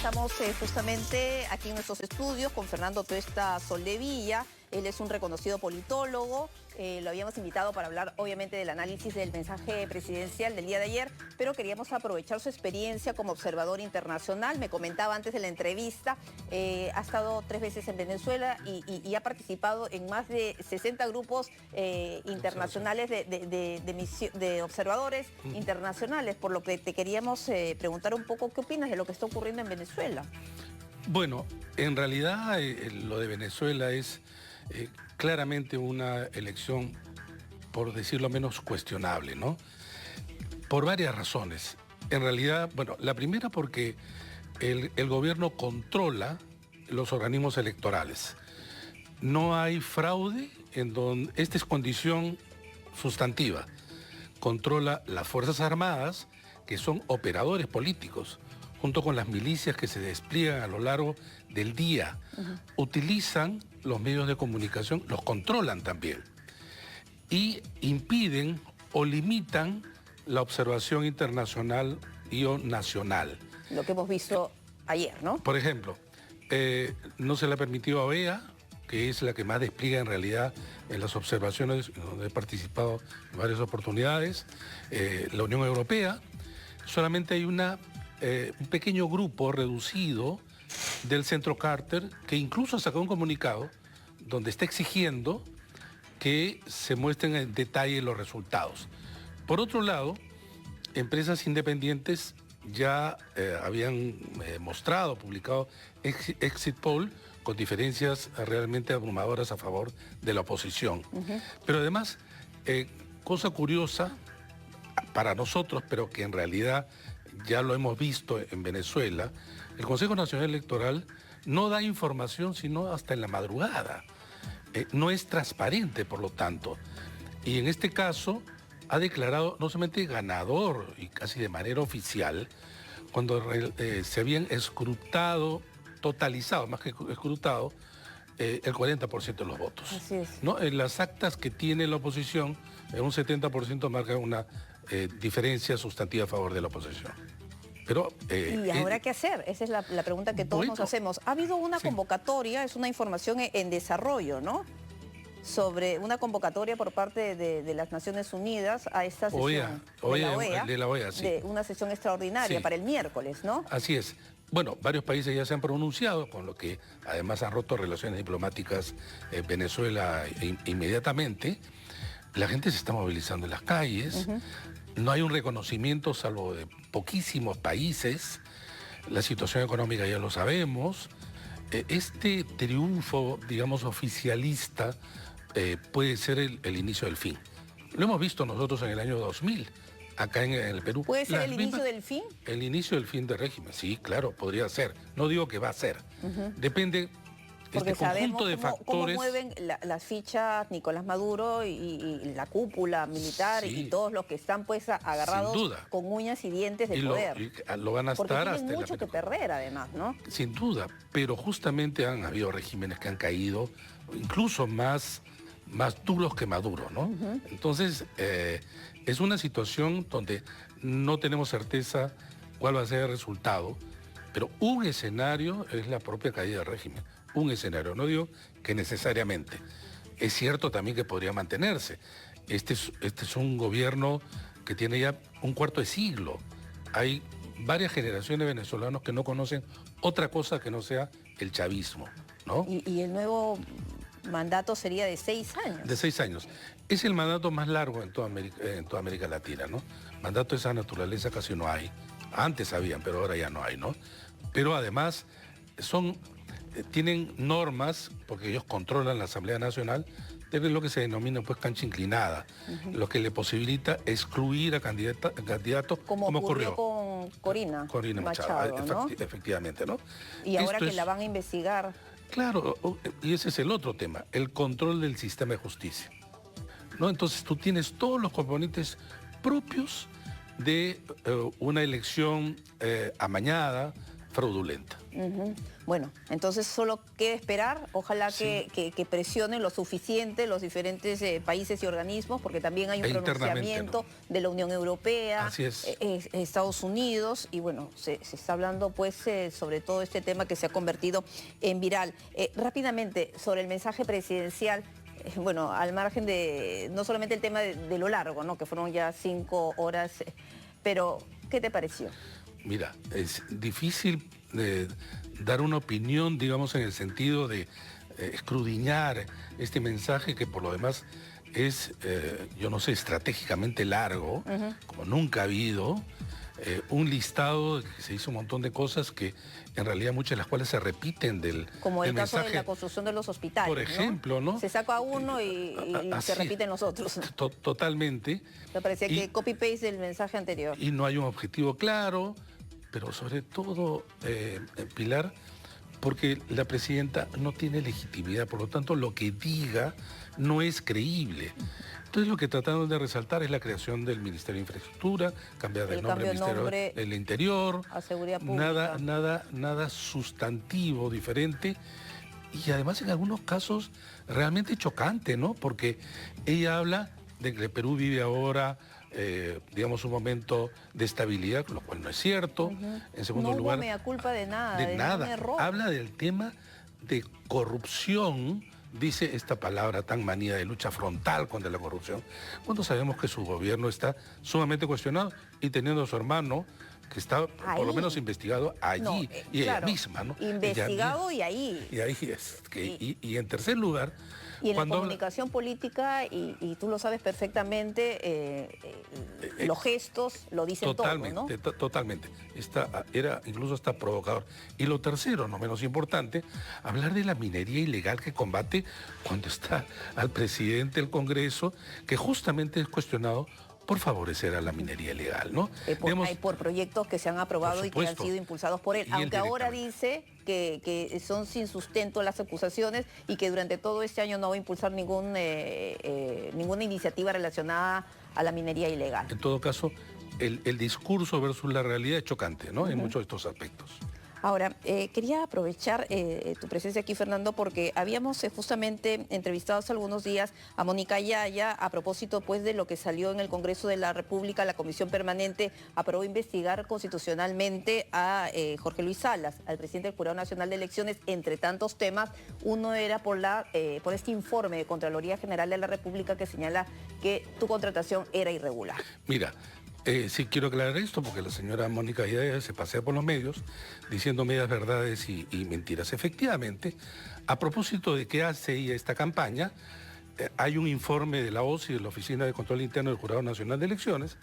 Estamos justamente aquí en nuestros estudios con Fernando Tuesta Soldevilla. Él es un reconocido politólogo. Lo habíamos invitado para hablar, obviamente, del análisis del mensaje presidencial del día de ayer, pero queríamos aprovechar su experiencia como observador internacional. Me comentaba antes de la entrevista, ha estado 3 veces en Venezuela y ha participado en más de 60 grupos internacionales de observadores internacionales, por lo que te queríamos preguntar un poco qué opinas de lo que está ocurriendo en Venezuela. Bueno, en realidad lo de Venezuela es claramente una elección, por decirlo menos, cuestionable, ¿no? Por varias razones. En realidad, bueno, la primera porque el gobierno controla los organismos electorales. No hay fraude en donde esta es condición sustantiva. Controla las Fuerzas Armadas, que son operadores políticos, junto con las milicias que se despliegan a lo largo del día. Utilizan los medios de comunicación, los controlan también. Y impiden o limitan la observación internacional y o nacional. Lo que hemos visto ayer, ¿no? Por ejemplo, no se le ha permitido a OEA, que es la que más despliega en realidad en las observaciones, donde he participado en varias oportunidades, la Unión Europea. Solamente hay un pequeño grupo reducido del Centro Carter, que incluso sacó un comunicado donde está exigiendo que se muestren en detalle los resultados. Por otro lado, empresas independientes ya habían mostrado, publicado exit poll con diferencias realmente abrumadoras a favor de la oposición. Pero además, cosa curiosa para nosotros, pero que en realidad ya lo hemos visto en Venezuela, el Consejo Nacional Electoral no da información sino hasta en la madrugada. No es transparente, por lo tanto. Y en este caso ha declarado no solamente ganador, y casi de manera oficial, cuando se habían escrutado, totalizado, más que escrutado, el 40% de los votos. Así es. ¿No? En las actas que tiene la oposición, un 70% marca una diferencia sustantiva a favor de la oposición. Pero, ¿y ahora qué hacer? Esa es la pregunta que todos nos hacemos. Ha habido una convocatoria, es una información en desarrollo, ¿no? Sobre una convocatoria por parte de las Naciones Unidas a esta sesión de la OEA, sí. De una sesión extraordinaria para el miércoles, ¿no? Así es. Bueno, varios países ya se han pronunciado, con lo que además han roto relaciones diplomáticas Venezuela inmediatamente. La gente se está movilizando en las calles. No hay un reconocimiento, salvo de poquísimos países. La situación económica ya lo sabemos. Este triunfo, digamos, oficialista puede ser el inicio del fin. Lo hemos visto nosotros en el año 2000, acá en el Perú. ¿Puede ser el inicio del fin? El inicio del fin del régimen, sí, claro, podría ser. No digo que va a ser. Depende. Porque conjunto de factores. Cómo mueven las fichas Nicolás Maduro y la cúpula militar y todos los que están pues agarrados con uñas y dientes de poder. Lo van a estar porque hasta tienen mucho que perder además, ¿no? Sin duda, pero justamente han habido regímenes que han caído, incluso más duros que Maduro, ¿no? Entonces, es una situación donde no tenemos certeza cuál va a ser el resultado, pero un escenario es la propia caída del régimen. Un escenario, no digo que necesariamente. Es cierto también que podría mantenerse. Este es un gobierno que tiene ya un cuarto de siglo. Hay varias generaciones de venezolanos que no conocen otra cosa que no sea el chavismo, ¿no? Y el nuevo mandato sería de 6 años. De 6 años. Es el mandato más largo en toda América Latina, ¿no? Mandato de esa naturaleza casi no hay. Antes habían, pero ahora ya no hay, ¿no? Pero además tienen normas, porque ellos controlan la Asamblea Nacional, de lo que se denomina pues cancha inclinada, lo que le posibilita excluir a candidatos como ocurrió con Corina Machado, ¿no? Efectivamente, ¿no? Y ahora que la van a investigar. Claro, y ese es el otro tema, el control del sistema de justicia, ¿no? Entonces tú tienes todos los componentes propios de una elección amañada, fraudulenta. Bueno, entonces solo queda esperar, ojalá que presionen lo suficiente los diferentes países y organismos, porque también hay un pronunciamiento de la Unión Europea, Así es. Estados Unidos, y bueno, se está hablando pues sobre todo este tema que se ha convertido en viral. Rápidamente, sobre el mensaje presidencial, bueno, al margen de no solamente el tema de lo largo, ¿no?, que fueron ya 5 horas, pero ¿qué te pareció? Mira, es difícil dar una opinión, digamos, en el sentido de escudriñar este mensaje que por lo demás es, yo no sé, estratégicamente largo, como nunca ha habido, un listado que se hizo un montón de cosas que en realidad muchas de las cuales se repiten del Como el caso mensaje. de la construcción de los hospitales, por ejemplo, ¿no? Se saca uno y se repiten los otros. Totalmente. Me parecía que copy-paste del mensaje anterior. Y no hay un objetivo claro, pero sobre todo, Pilar, porque la presidenta no tiene legitimidad, por lo tanto lo que diga no es creíble. Entonces lo que trataron de resaltar es la creación del Ministerio de Infraestructura, cambiar de nombre al Ministerio del Interior, a Seguridad Pública. Nada sustantivo, diferente, y además en algunos casos realmente chocante, ¿no? Porque ella habla de que Perú vive ahora, digamos, un momento de estabilidad, lo cual no es cierto. En segundo lugar, no hubo mea culpa de nada. De nada. Error. Habla del tema de corrupción, dice esta palabra tan manida de lucha frontal contra la corrupción, cuando sabemos que su gobierno está sumamente cuestionado y teniendo a su hermano que está por lo menos investigado allí, y claro, ella misma, ¿no? Investigado y ahí. Y ahí es. Y en tercer lugar... Y en la comunicación política, y tú lo sabes perfectamente, los gestos lo dicen todo, ¿no? Totalmente. Era incluso hasta provocador. Y lo tercero, no menos importante, hablar de la minería ilegal que combate cuando está al presidente del Congreso, que justamente es cuestionado por favorecer a la minería ilegal, ¿no? Por proyectos que se han aprobado y que han sido impulsados por él, aunque ahora dice que son sin sustento las acusaciones y que durante todo este año no va a impulsar ninguna iniciativa relacionada a la minería ilegal. En todo caso, el discurso versus la realidad es chocante, ¿no? En muchos de estos aspectos. Ahora, quería aprovechar tu presencia aquí, Fernando, porque habíamos justamente entrevistado hace algunos días a Mónica Yaya a propósito pues, de lo que salió en el Congreso de la República. La Comisión Permanente aprobó investigar constitucionalmente a Jorge Luis Salas, al presidente del Jurado Nacional de Elecciones, entre tantos temas. Uno era por este informe de Contraloría General de la República que señala que tu contratación era irregular. Mira, sí quiero aclarar esto porque la señora Mónica Yaya se pasea por los medios diciendo medias verdades y mentiras. Efectivamente, a propósito de qué hace ella esta campaña, hay un informe de la OSI, de la Oficina de Control Interno del Jurado Nacional de Elecciones,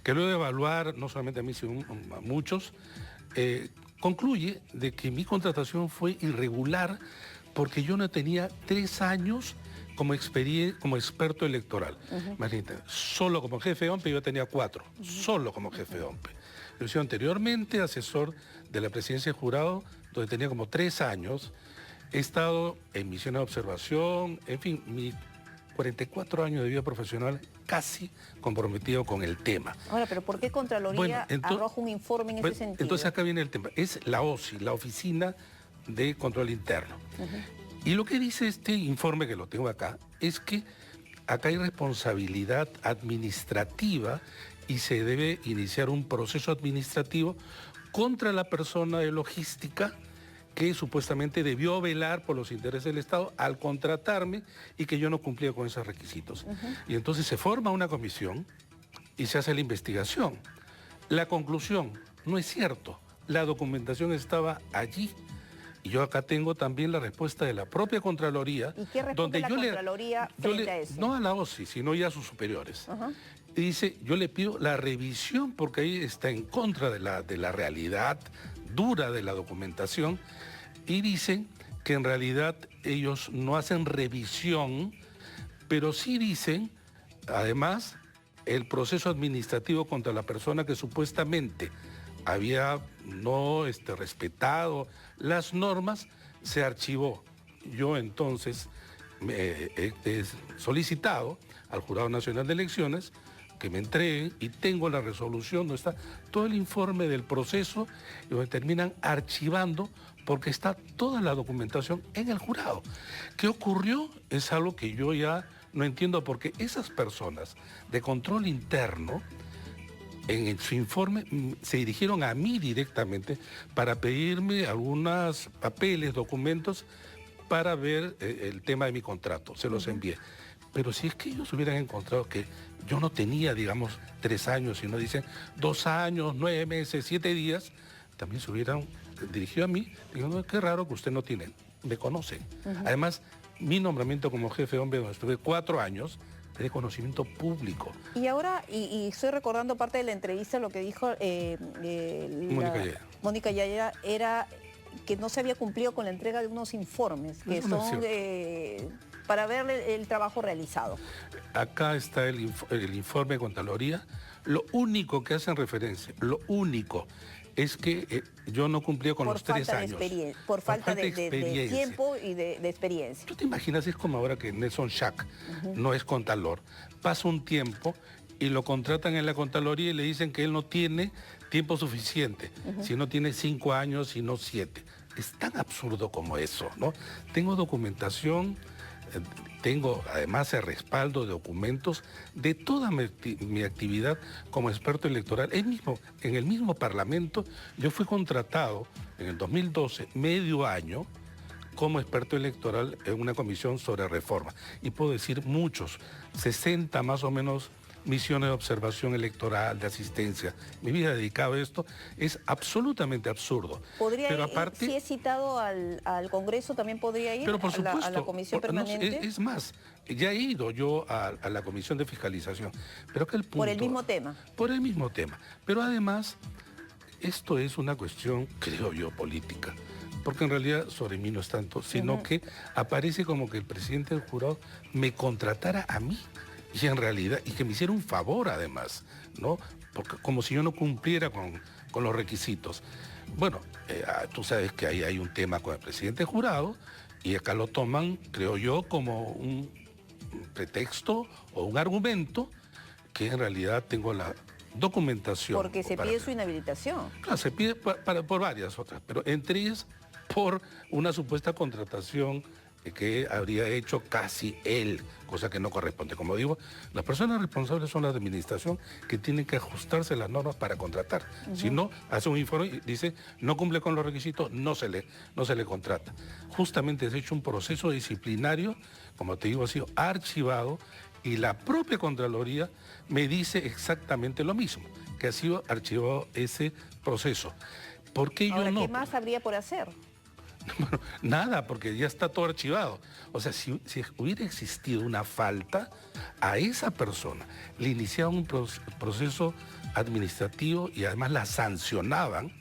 que luego de evaluar, no solamente a mí, sino a muchos, concluye de que mi contratación fue irregular porque yo no tenía 3 años como experto electoral. Imagínate, solo como jefe de OMPE yo tenía 4, solo como jefe de OMPE. Yo he sido anteriormente asesor de la presidencia del jurado, donde tenía como 3 años. He estado en misiones de observación, en fin, mis 44 años de vida profesional casi comprometido con el tema. Ahora, pero ¿por qué Contraloría arroja un informe en ese sentido? Entonces acá viene el tema. Es la OSI, la Oficina de Control Interno. Y lo que dice este informe, que lo tengo acá, es que acá hay responsabilidad administrativa y se debe iniciar un proceso administrativo contra la persona de logística que supuestamente debió velar por los intereses del Estado al contratarme y que yo no cumplía con esos requisitos. Y entonces se forma una comisión y se hace la investigación. La conclusión, no es cierto, la documentación estaba allí. Y yo acá tengo también la respuesta de la propia Contraloría. ¿Y qué responde la Contraloría frente a eso? No a la OSI, sino ya a sus superiores. Y dice, yo le pido la revisión, porque ahí está en contra de la realidad dura de la documentación, y dicen que en realidad ellos no hacen revisión, pero sí dicen, además, el proceso administrativo contra la persona que supuestamente había no respetado las normas, se archivó. Yo entonces he solicitado al Jurado Nacional de Elecciones que me entreguen y tengo la resolución donde está todo el informe del proceso y donde terminan archivando porque está toda la documentación en el jurado. ¿Qué ocurrió? Es algo que yo ya no entiendo porque esas personas de control interno en su informe se dirigieron a mí directamente para pedirme algunos papeles, documentos para ver el tema de mi contrato. Se los envié. Pero si es que ellos hubieran encontrado que yo no tenía, digamos, 3 años, sino dicen 2 años, 9 meses, 7 días, también se hubieran dirigido a mí, diciendo, qué raro que usted no tiene, me conocen. Además, mi nombramiento como jefe de hombre, donde estuve 4 años, es de conocimiento público. Y ahora, y estoy recordando parte de la entrevista, lo que dijo Mónica Yaya, era que no se había cumplido con la entrega de unos informes, que son para ver el trabajo realizado. Acá está el informe de Contraloría. Lo único que hacen referencia, lo único, es que yo no cumplía con los 3 años. Por falta de tiempo y de experiencia. ¿Tú te imaginas? Es como ahora que Nelson Schack no es contador. Pasa un tiempo y lo contratan en la Contraloría y le dicen que él no tiene tiempo suficiente. Si no tiene 5 años, sino 7. Es tan absurdo como eso, ¿no? Tengo documentación, tengo además el respaldo de documentos de toda mi actividad como experto electoral. En el mismo Parlamento yo fui contratado en el 2012, medio año, como experto electoral en una comisión sobre reforma. Y puedo decir muchos, 60 más o menos misiones de observación electoral, de asistencia. Mi vida dedicada a esto es absolutamente absurdo. Pero aparte, si es citado al Congreso, también podría ir, pero por supuesto, a la comisión permanente. No, es más, ya he ido yo a la comisión de fiscalización. Pero que el punto, ¿Por el mismo tema? Por el mismo tema. Pero además, esto es una cuestión, creo yo, política. Porque en realidad sobre mí no es tanto, sino que aparece como que el presidente del jurado me contratara a mí. Y en realidad, y que me hiciera un favor además, ¿no? Porque como si yo no cumpliera con los requisitos. Bueno, tú sabes que ahí hay un tema con el presidente del jurado y acá lo toman, creo yo, como un pretexto o un argumento que en realidad tengo la documentación. Porque se pide su inhabilitación. Claro, se pide por varias otras, pero entre ellas por una supuesta contratación que habría hecho casi él, cosa que no corresponde. Como digo, las personas responsables son la administración que tienen que ajustarse las normas para contratar. Si no, hace un informe y dice, no cumple con los requisitos, no se le contrata. Justamente se ha hecho un proceso disciplinario, como te digo, ha sido archivado y la propia Contraloría me dice exactamente lo mismo, que ha sido archivado ese proceso. ¿Por qué yo no? ¿Qué más habría por hacer? Bueno, nada, porque ya está todo archivado. O sea, si hubiera existido una falta, a esa persona le iniciaban un proceso administrativo y además la sancionaban,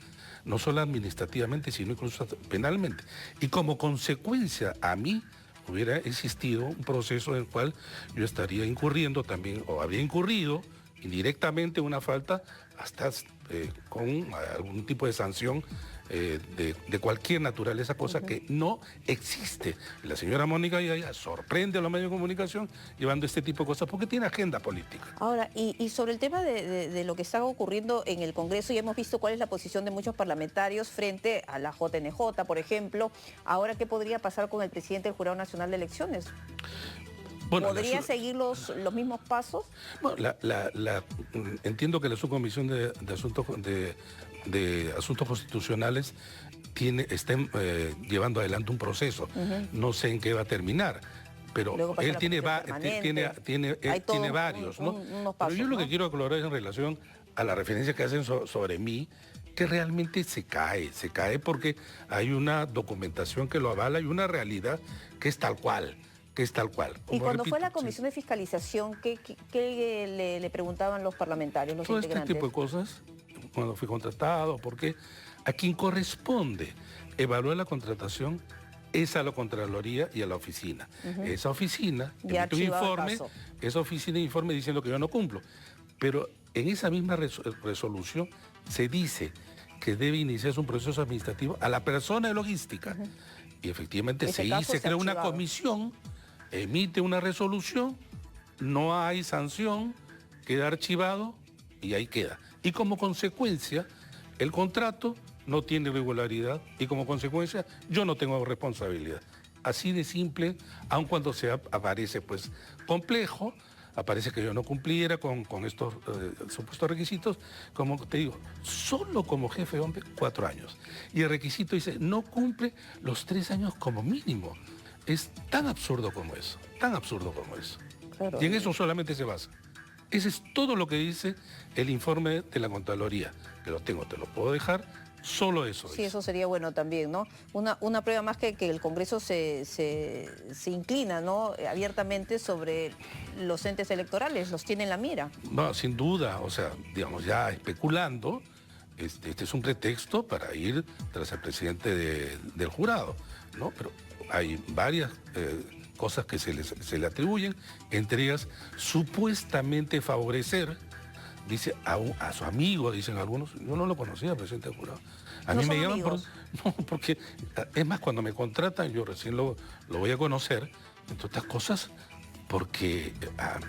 no solo administrativamente, sino incluso penalmente. Y como consecuencia, a mí hubiera existido un proceso en el cual yo estaría incurriendo también, o habría incurrido indirectamente una falta, hasta con algún tipo de sanción de cualquier naturaleza, cosa que no existe. La señora Mónica Yaya sorprende a los medios de comunicación llevando este tipo de cosas porque tiene agenda política. Ahora, y sobre el tema de lo que está ocurriendo en el Congreso, ya hemos visto cuál es la posición de muchos parlamentarios frente a la JNJ, por ejemplo. Ahora, ¿qué podría pasar con el presidente del Jurado Nacional de Elecciones? Bueno, ¿podría seguir los mismos pasos? Bueno, entiendo que la subcomisión de asuntos constitucionales está llevando adelante un proceso. No sé en qué va a terminar, pero él tiene varios, ¿no? Pero yo lo que quiero aclarar es en relación a la referencia que hacen sobre mí, que realmente se cae porque hay una documentación que lo avala y una realidad que es tal cual. Y cuando fue la comisión de fiscalización, ¿qué le preguntaban los parlamentarios, los integrantes? Todo este tipo de cosas, cuando fui contratado, porque a quien corresponde evaluar la contratación es a la Contraloría y a la oficina. Esa oficina emite un informe, informe diciendo que yo no cumplo. Pero en esa misma resolución se dice que debe iniciarse un proceso administrativo a la persona de logística. Y efectivamente se crea una comisión, emite una resolución, no hay sanción, queda archivado y ahí queda. Y como consecuencia, el contrato no tiene regularidad y como consecuencia yo no tengo responsabilidad. Así de simple, aun cuando aparece pues complejo, aparece que yo no cumpliera con estos supuestos requisitos, como te digo, solo como jefe de hombre 4 años. Y el requisito dice, no cumple los 3 años como mínimo. Es tan absurdo como eso, tan absurdo como eso. Claro. Y en eso solamente se basa. Ese es todo lo que dice el informe de la Contraloría, que lo tengo, te lo puedo dejar, solo eso. Sí, eso sería bueno también, ¿no? Una prueba más que el Congreso se inclina, ¿no? Abiertamente sobre los entes electorales, los tiene en la mira. No, sin duda, o sea, digamos, ya especulando, este es un pretexto para ir tras el presidente del jurado, ¿no? Pero hay varias cosas que se le atribuyen, entre ellas supuestamente favorecer, dice a su amigo, dicen algunos, yo no lo conocía, presidente del jurado. A mí me llaman porque es más, cuando me contratan, yo recién lo voy a conocer, entre otras cosas, porque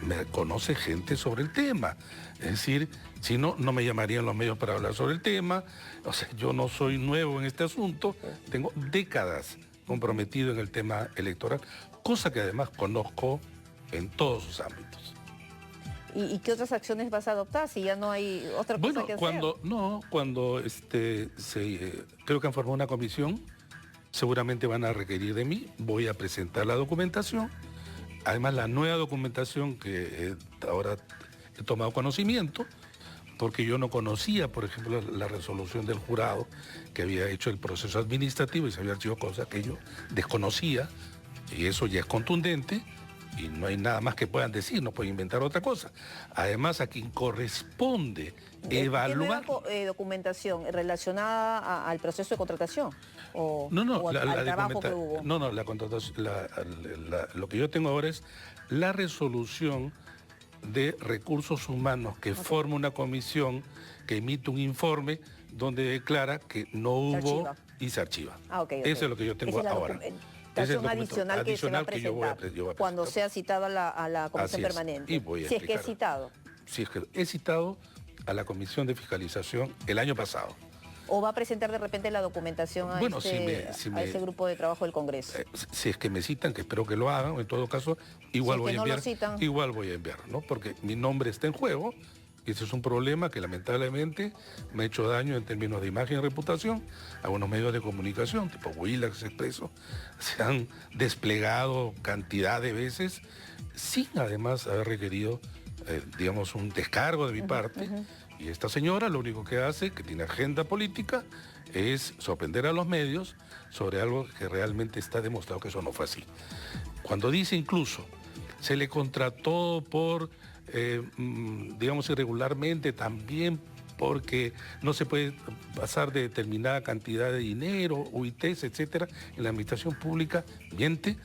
me conoce gente sobre el tema. Es decir, si no, no me llamarían los medios para hablar sobre el tema. O sea, yo no soy nuevo en este asunto, tengo décadas comprometido en el tema electoral, cosa que además conozco en todos sus ámbitos. ¿Y qué otras acciones vas a adoptar si ya no hay otra cosa que hacer? Cuando creo que han formado una comisión, seguramente van a requerir de mí, voy a presentar la documentación, además la nueva documentación que ahora he tomado conocimiento, porque yo no conocía, por ejemplo, la resolución del jurado que había hecho el proceso administrativo y se había archivado cosas que yo desconocía, y eso ya es contundente, y no hay nada más que puedan decir, no pueden inventar otra cosa. Además, a quien corresponde evaluar... ¿Qué nueva documentación relacionada al proceso de contratación? Al trabajo que hubo. La contratación, lo que yo tengo ahora es la resolución de recursos humanos que forma una comisión que emite un informe donde declara que no hubo y se archiva. Eso es lo que yo tengo ahora. Es el adicional que se va a presentar cuando sea citado a la comisión permanente. Si es que es citado. Si es que he citado a la comisión de fiscalización el año pasado. ¿O va a presentar de repente la documentación a ese grupo de trabajo del Congreso? Si es que me citan, que espero que lo hagan, en todo caso, igual voy a enviar, ¿no? Porque mi nombre está en juego. Y ese es un problema que lamentablemente me ha hecho daño en términos de imagen y reputación. Algunos medios de comunicación, tipo Willax, Expreso, se han desplegado cantidad de veces sin además haber requerido, digamos, un descargo de mi parte. Y esta señora lo único que hace, que tiene agenda política, es sorprender a los medios sobre algo que realmente está demostrado que eso no fue así. Cuando dice incluso, se le contrató por... digamos irregularmente también porque no se puede pasar de determinada cantidad de dinero, UITs, etcétera, en la administración pública, miente,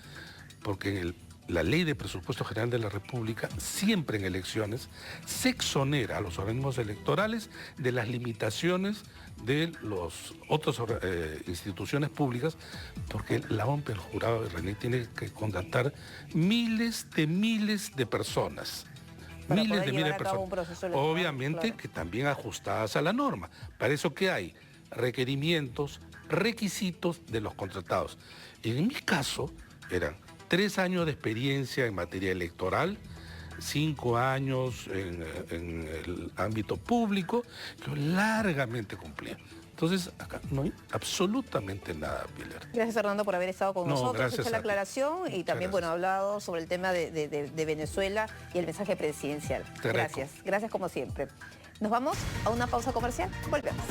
porque en la Ley de Presupuesto General de la República, siempre en elecciones, se exonera a los organismos electorales de las limitaciones de las otras instituciones públicas, porque la OMP, el jurado de René, tiene que contratar miles de personas. Miles de personas, obviamente que también ajustadas a la norma. Para eso que hay requerimientos, requisitos de los contratados. Y en mi caso eran 3 años de experiencia en materia electoral, 5 años en el ámbito público, que yo largamente cumplía. Entonces, acá no hay absolutamente nada, Pilar. Gracias, Fernando, por haber estado con nosotros, hecho la aclaración y también, bueno, hablado sobre el tema de Venezuela y el mensaje presidencial. Gracias como siempre. Nos vamos a una pausa comercial. Volvemos.